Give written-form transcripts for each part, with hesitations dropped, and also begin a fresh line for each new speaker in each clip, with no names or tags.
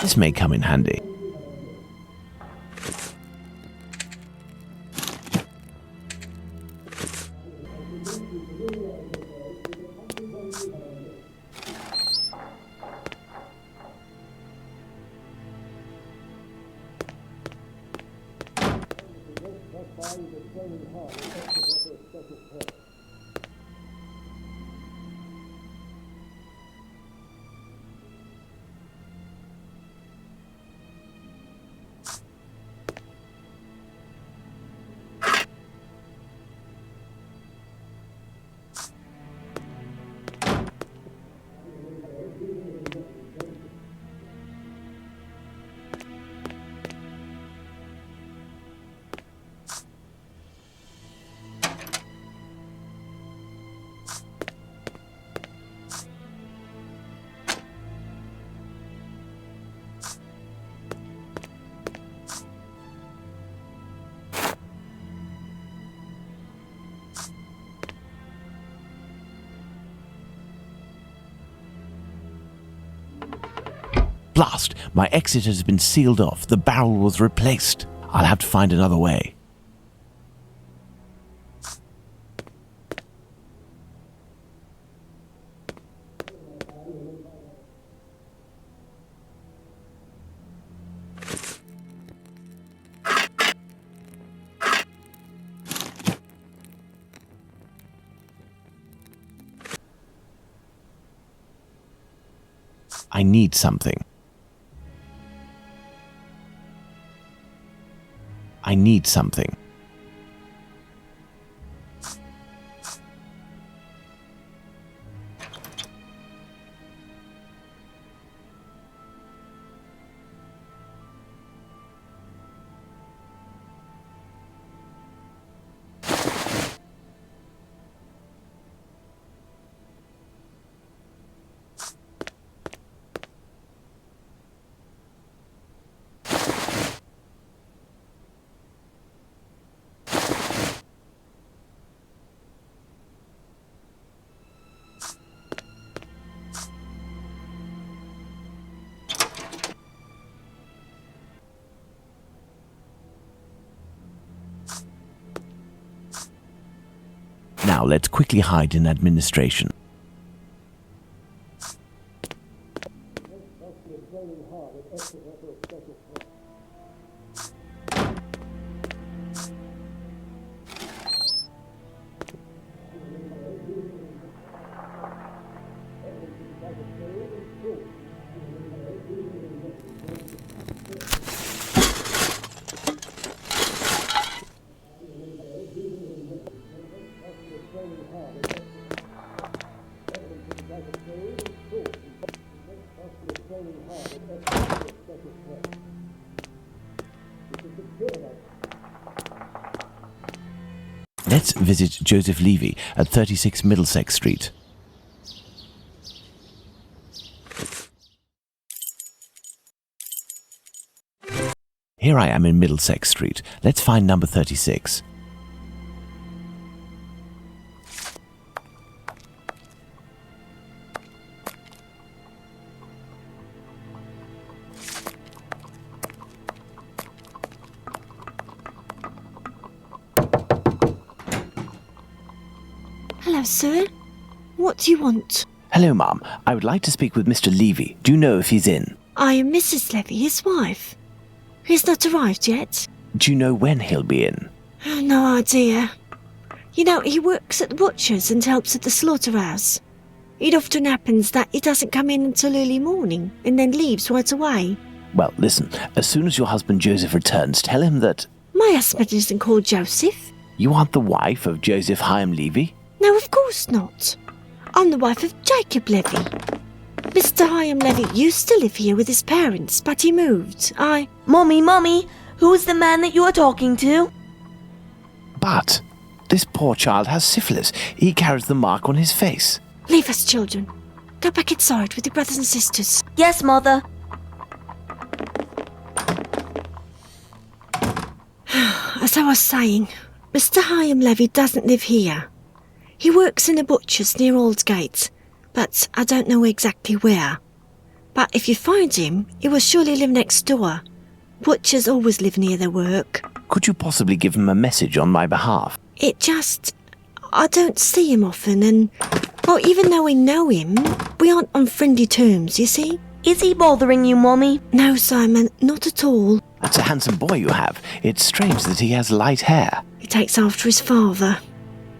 This may come in handy. Blast! My exit has been sealed off. The barrel was replaced. I'll have to find another way. I need something. I need something. Now let's quickly hide in administration. Let's visit Joseph Levy at 36 Middlesex Street. Here I am in Middlesex Street. Let's find number 36.
Hello, sir. What do you want?
Hello, Ma'am. I would like to speak with Mr. Levy. Do you know if he's in?
I am Mrs. Levy, his wife. He's not arrived yet.
Do you know when he'll be in?
No idea. You know, he works at the butcher's and helps at the slaughterhouse. It often happens that he doesn't come in until early morning and then leaves right away.
Well, listen, as soon as your husband Joseph returns, tell him that...
My husband isn't called Joseph.
You aren't the wife of Joseph Hyam Levy?
No, of course not. I'm the wife of Jacob Levy. Mr. Hyam Levy used to live here with his parents, but he moved.
Mommy, who's the man that you are talking to?
But this poor child has syphilis. He carries the mark on his face.
Leave us, children. Go back inside with your brothers and sisters.
Yes, Mother.
As I was saying, Mr. Hyam Levy doesn't live here. He works in a butcher's near Aldgate, but I don't know exactly where. But if you find him, he will surely live next door. Butchers always live near their work.
Could you possibly give him a message on my behalf?
I don't see him often and, well, even though we know him, we aren't on friendly terms, you see?
Is he bothering you, Mummy?
No, Simon, not at all.
That's a handsome boy you have. It's strange that he has light hair.
He takes after his father.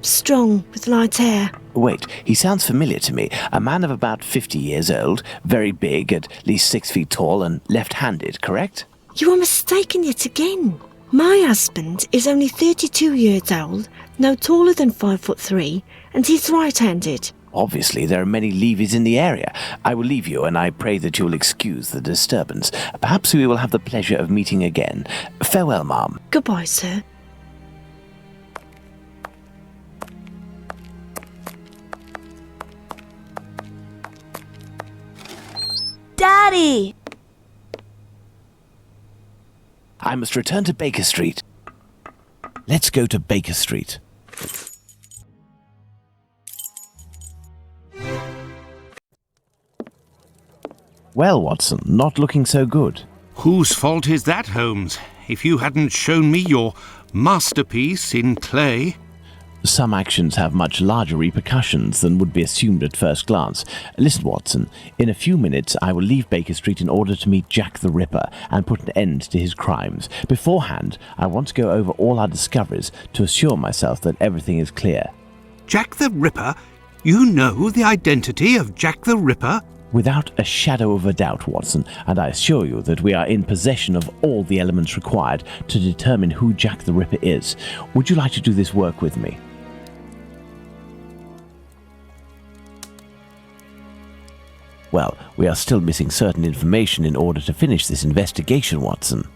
Strong, with light hair.
Wait, he sounds familiar to me. A man of about 50 years old, very big, at least 6 feet tall, and left-handed, correct?
You are mistaken yet again. My husband is only 32 years old, no taller than 5'3", and he's right-handed.
Obviously, there are many levies in the area. I will leave you, and I pray that you will excuse the disturbance. Perhaps we will have the pleasure of meeting again. Farewell, ma'am.
Goodbye, sir.
Daddy!
I must return to Baker Street. Let's go to Baker Street. Well, Watson, not looking so good.
Whose fault is that, Holmes? If you hadn't shown me your masterpiece in clay.
Some actions have much larger repercussions than would be assumed at first glance. Listen, Watson, in a few minutes I will leave Baker Street in order to meet Jack the Ripper and put an end to his crimes. Beforehand, I want to go over all our discoveries to assure myself that everything is clear.
Jack the Ripper? You know the identity of Jack the Ripper?
Without a shadow of a doubt, Watson, and I assure you that we are in possession of all the elements required to determine who Jack the Ripper is. Would you like to do this work with me? Well, we are still missing certain information in order to finish this investigation, Watson.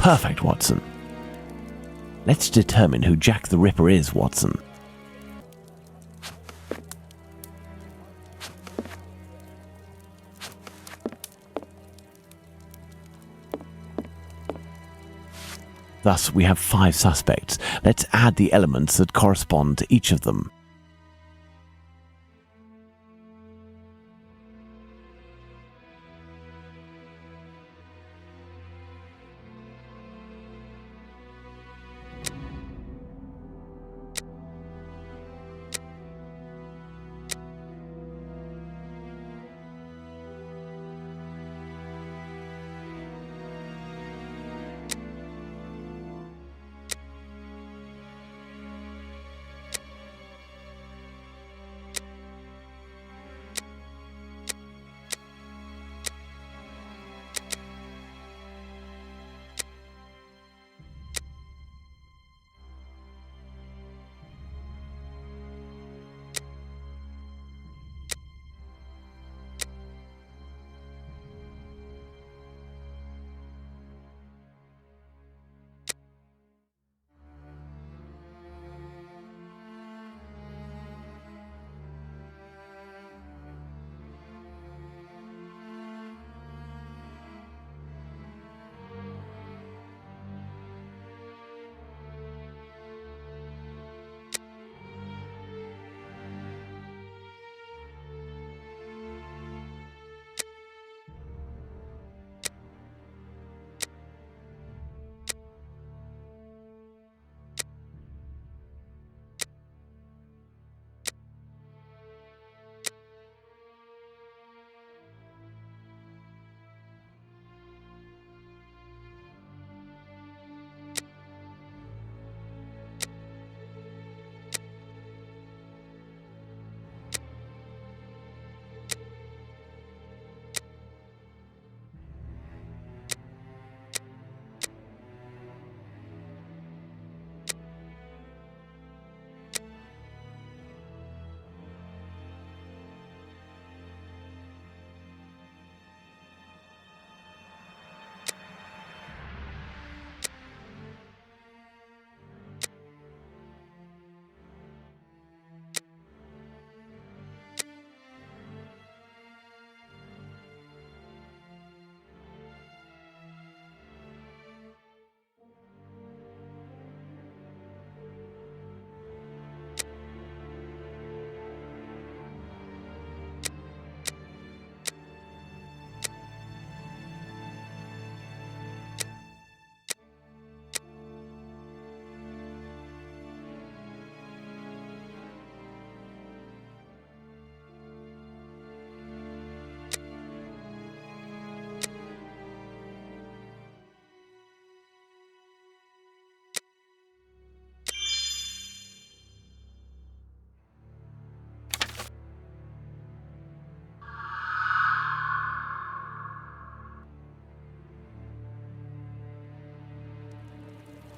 Perfect, Watson. Let's determine who Jack the Ripper is, Watson. Thus, we have 5 suspects. Let's add the elements that correspond to each of them.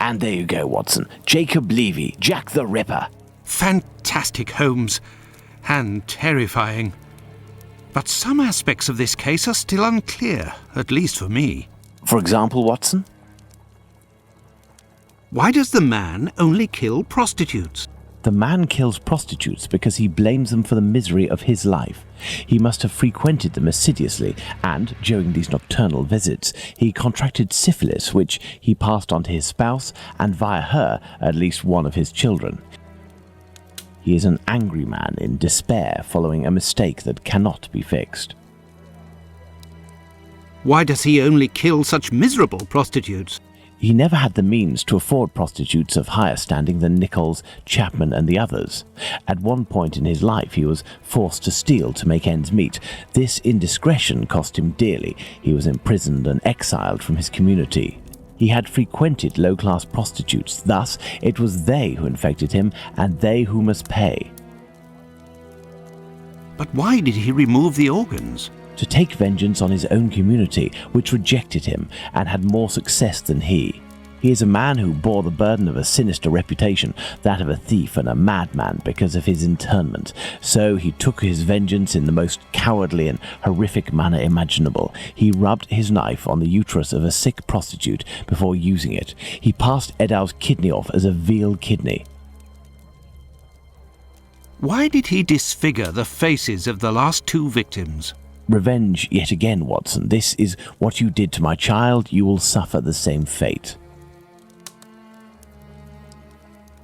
And there you go, Watson. Jacob Levy, Jack the Ripper.
Fantastic, Holmes. And terrifying. But some aspects of this case are still unclear, at least for me.
For example, Watson?
Why does the man only kill prostitutes?
The man kills prostitutes because he blames them for the misery of his life. He must have frequented them assiduously, and during these nocturnal visits, he contracted syphilis, which he passed on to his spouse, and via her, at least one of his children. He is an angry man in despair following a mistake that cannot be fixed.
Why does he only kill such miserable prostitutes?
He never had the means to afford prostitutes of higher standing than Nichols, Chapman and the others. At one point in his life he was forced to steal to make ends meet. This indiscretion cost him dearly. He was imprisoned and exiled from his community. He had frequented low-class prostitutes, thus it was they who infected him and they who must pay.
But why did he remove the organs?
To take vengeance on his own community, which rejected him and had more success than he. He is a man who bore the burden of a sinister reputation, that of a thief and a madman, because of his internment. So he took his vengeance in the most cowardly and horrific manner imaginable. He rubbed his knife on the uterus of a sick prostitute before using it. He passed Edow's kidney off as a veal kidney.
Why did he disfigure the faces of the last 2 victims?
Revenge yet again, Watson. This is what you did to my child. You will suffer the same fate.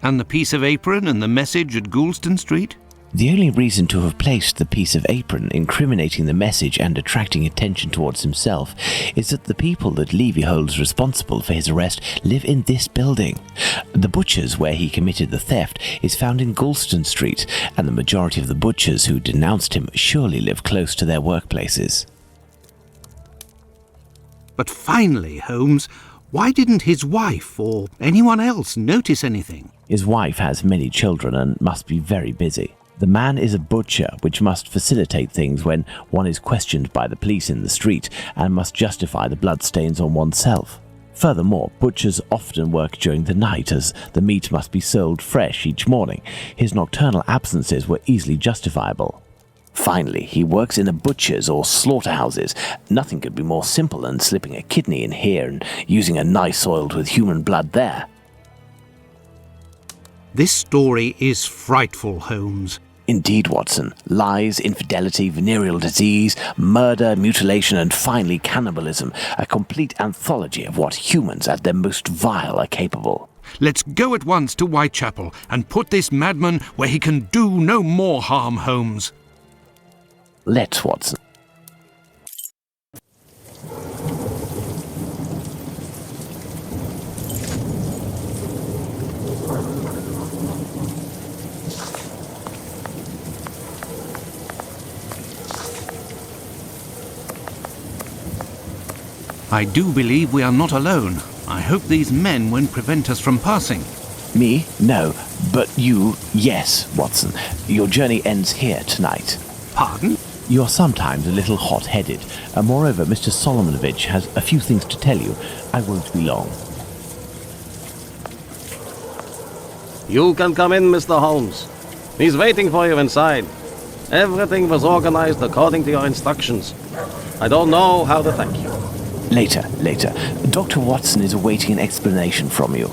And the piece of apron and the message at Goulston Street?
The only reason to have placed the piece of apron, incriminating the message and attracting attention towards himself, is that the people that Levy holds responsible for his arrest live in this building. The butcher's where he committed the theft is found in Goulston Street, and the majority of the butchers who denounced him surely live close to their workplaces.
But finally, Holmes, why didn't his wife or anyone else notice anything?
His wife has many children and must be very busy. The man is a butcher, which must facilitate things when one is questioned by the police in the street and must justify the bloodstains on oneself. Furthermore, butchers often work during the night as the meat must be sold fresh each morning. His nocturnal absences were easily justifiable. Finally, he works in a butcher's or slaughterhouses. Nothing could be more simple than slipping a kidney in here and using a knife soiled with human blood there.
This story is frightful, Holmes.
Indeed, Watson. Lies, infidelity, venereal disease, murder, mutilation, and finally cannibalism. A complete anthology of what humans at their most vile are capable.
Let's go at once to Whitechapel and put this madman where he can do no more harm, Holmes.
Let's, Watson.
I do believe we are not alone. I hope these men won't prevent us from passing.
Me? No. But you, yes, Watson. Your journey ends here tonight.
Pardon?
You're sometimes a little hot-headed. Moreover, Mr. Solomonovich has a few things to tell you. I won't be long.
You can come in, Mr. Holmes. He's waiting for you inside. Everything was organized according to your instructions. I don't know how to thank you.
Later. Dr. Watson is awaiting an explanation from you.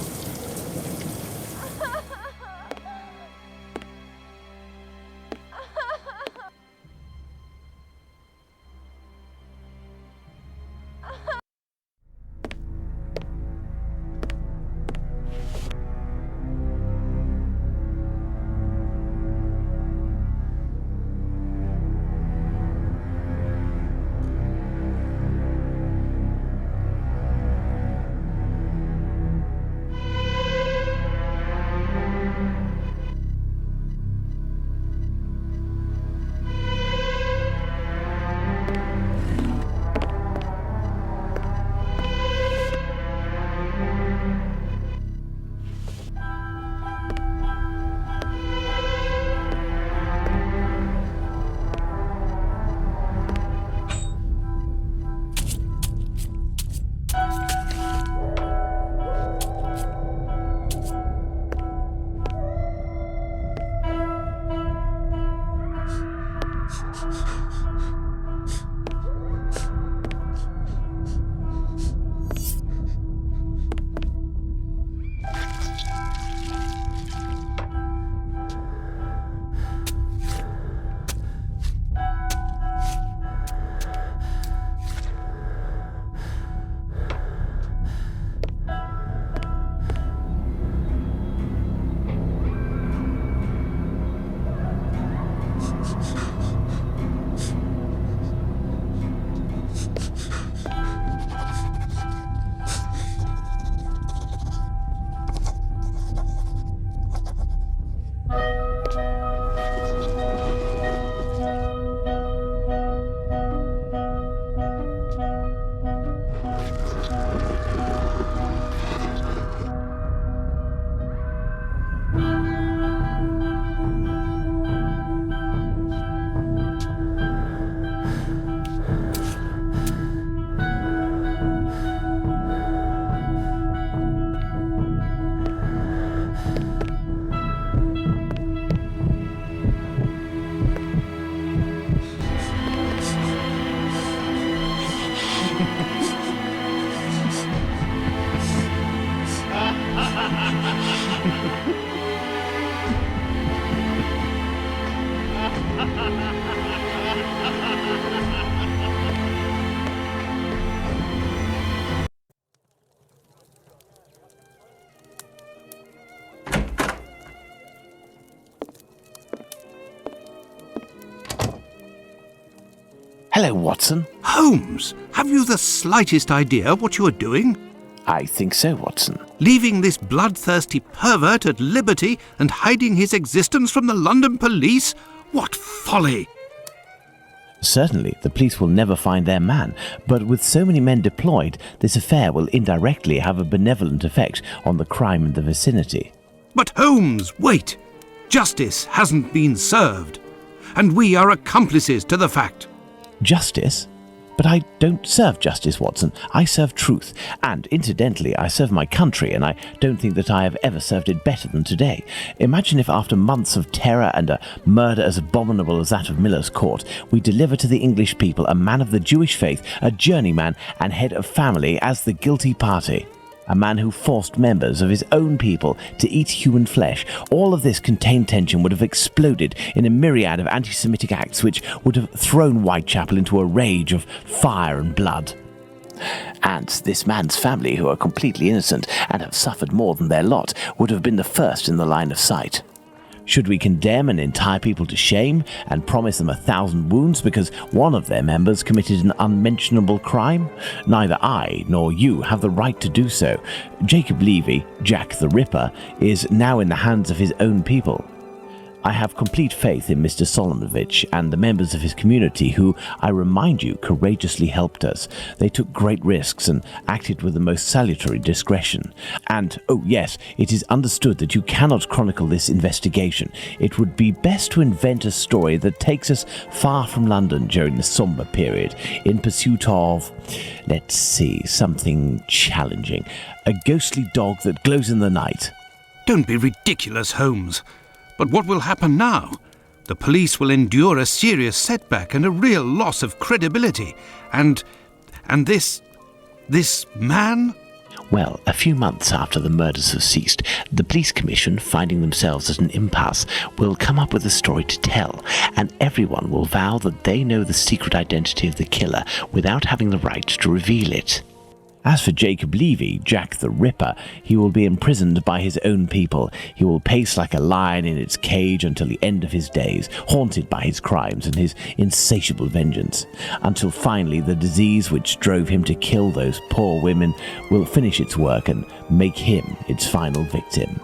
Hello, Watson.
Holmes, have you the slightest idea what you are doing?
I think so, Watson.
Leaving this bloodthirsty pervert at liberty and hiding his existence from the London police? What folly!
Certainly, the police will never find their man, but with so many men deployed, this affair will indirectly have a benevolent effect on the crime in the vicinity.
But Holmes, wait! Justice hasn't been served, and we are accomplices to the fact.
Justice? But I don't serve justice, Watson. I serve truth. And incidentally, I serve my country, and I don't think that I have ever served it better than today. Imagine if after months of terror and a murder as abominable as that of Miller's Court, we deliver to the English people a man of the Jewish faith, a journeyman and head of family as the guilty party. A man who forced members of his own people to eat human flesh. All of this contained tension would have exploded in a myriad of anti-Semitic acts which would have thrown Whitechapel into a rage of fire and blood. And this man's family, who are completely innocent and have suffered more than their lot, would have been the first in the line of sight. Should we condemn an entire people to shame and promise them 1,000 wounds because one of their members committed an unmentionable crime? Neither I nor you have the right to do so. Jacob Levy, Jack the Ripper, is now in the hands of his own people. I have complete faith in Mr. Solomovich and the members of his community who, I remind you, courageously helped us. They took great risks and acted with the most salutary discretion. And, oh yes, it is understood that you cannot chronicle this investigation. It would be best to invent a story that takes us far from London during the sombre period, in pursuit of, let's see, something challenging. A ghostly dog that glows in the night.
Don't be ridiculous, Holmes. But what will happen now? The police will endure a serious setback and a real loss of credibility. And this man?
Well, a few months after the murders have ceased, the police commission, finding themselves at an impasse, will come up with a story to tell, and everyone will vow that they know the secret identity of the killer without having the right to reveal it. As for Jacob Levy, Jack the Ripper, he will be imprisoned by his own people. He will pace like a lion in its cage until the end of his days, haunted by his crimes and his insatiable vengeance, until finally the disease which drove him to kill those poor women will finish its work and make him its final victim.